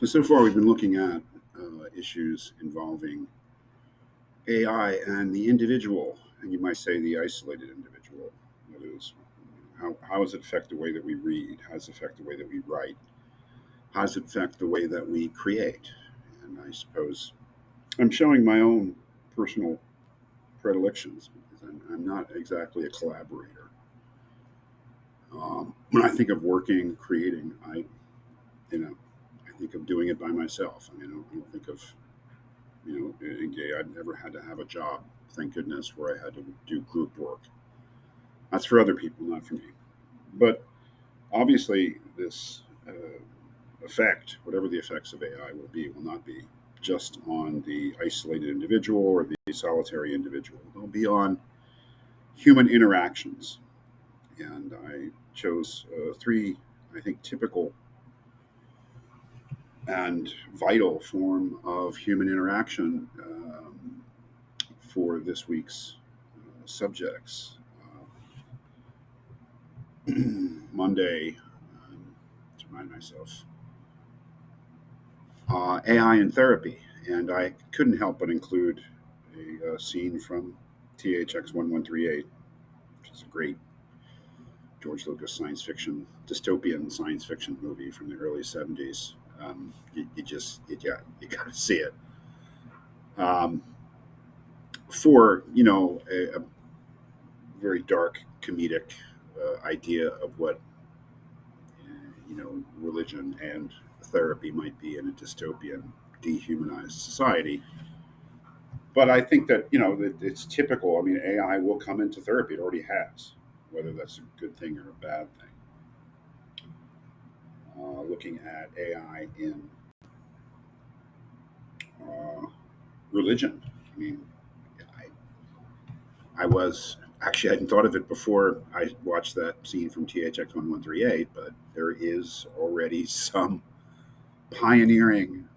So far, we've been looking at issues involving AI and the individual, and you might say the isolated individual. That is, how does it affect the way that we read? How does it affect the way that we write? How does it affect the way that we create? And I suppose I'm showing my own personal predilections because I'm not exactly a collaborator. When I think of working, creating, you know, I think of doing it by myself. I don't think of, I've never had to have a job, thank goodness, where I had to do group work. That's for other people, not for me. But obviously, this effect, whatever the effects of AI will be, will not be just on the isolated individual or the solitary individual. They'll be on human interactions. And I chose three, I think, typical and vital form of human interaction for this week's subjects. Monday, to remind myself, AI in therapy, and I couldn't help but include a scene from THX 1138, which is a great George Lucas science fiction, dystopian science fiction movie from the early 70s. You got to see it. Um, for a very dark comedic idea of what religion and therapy might be in a dystopian, dehumanized society. But I think that it's typical. I mean, AI will come into therapy; it already has, whether that's a good thing or a bad thing. Looking at AI in uh, religion. I mean, I was actually I hadn't thought of it before I watched that scene from THX 1138, but there is already some pioneering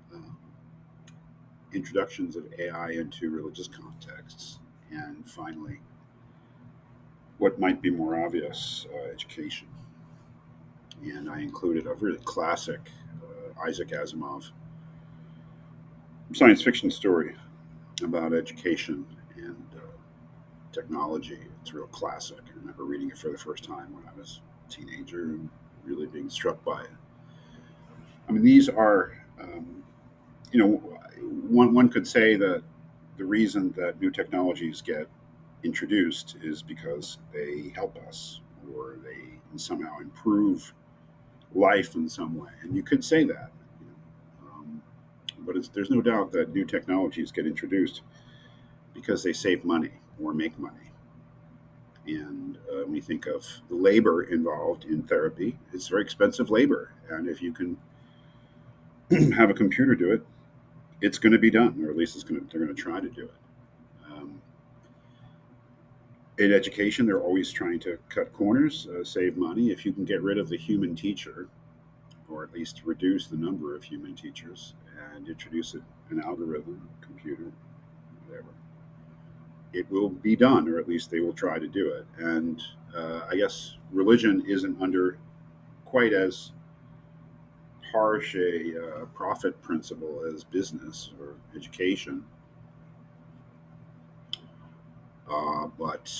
introductions of AI into religious contexts, and finally, what might be more obvious, education. And I included a really classic Isaac Asimov science fiction story about education and technology. It's a real classic. I remember reading it for the first time when I was a teenager and really being struck by it. I mean, these are, you know, one could say that the reason that new technologies get introduced is because they help us or they somehow improve life in some way. And you could say that. But there's no doubt that new technologies get introduced because they save money or make money. And when you think of the labor involved in therapy, it's very expensive labor. And if you can have a computer do it, it's going to be done, or at least they're going to try to do it. Um, in education, they're always trying to cut corners, save money. If you can get rid of the human teacher, or at least reduce the number of human teachers, and introduce an algorithm, computer, whatever, it will be done, or at least they will try to do it. And I guess religion isn't under quite as harsh a profit principle as business or education, but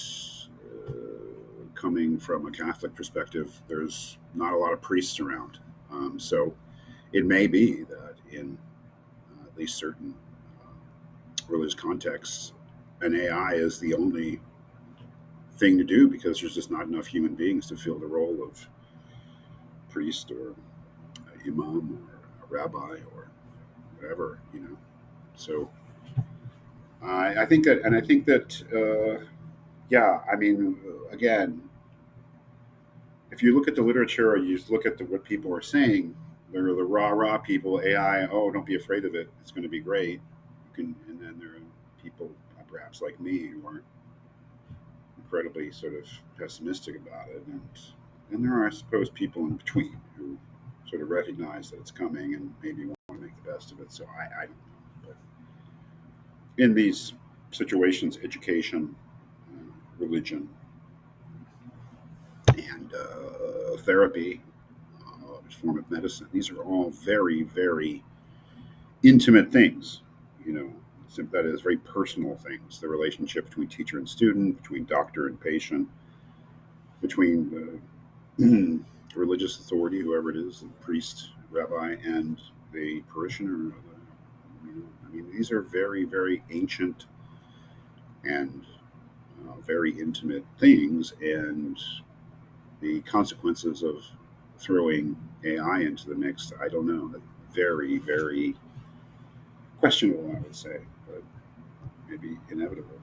uh, coming from a Catholic perspective, there's not a lot of priests around. So it may be that in at least certain religious contexts, an AI is the only thing to do because there's just not enough human beings to fill the role of priest or imam or a rabbi or whatever, So I think that, and I think that, yeah, I mean, again, if you look at the literature or you just look at what people are saying, there are the rah rah people, AI, oh, don't be afraid of it, it's going to be great. And then there are people, perhaps like me, who are incredibly sort of pessimistic about it. And there are, I suppose, people in between who sort of recognize that it's coming and maybe want to make the best of it. So I don't know. But in these situations, education, religion, and therapy, form of medicine, these are all very, very intimate things, you know, that is very personal things. The relationship between teacher and student, between doctor and patient, between the religious authority, whoever it is, the priest, rabbi, and the parishioner. I mean, these are very, very ancient and very intimate things, and the consequences of throwing AI into the mix, I don't know, very, very questionable, I would say, but maybe inevitable.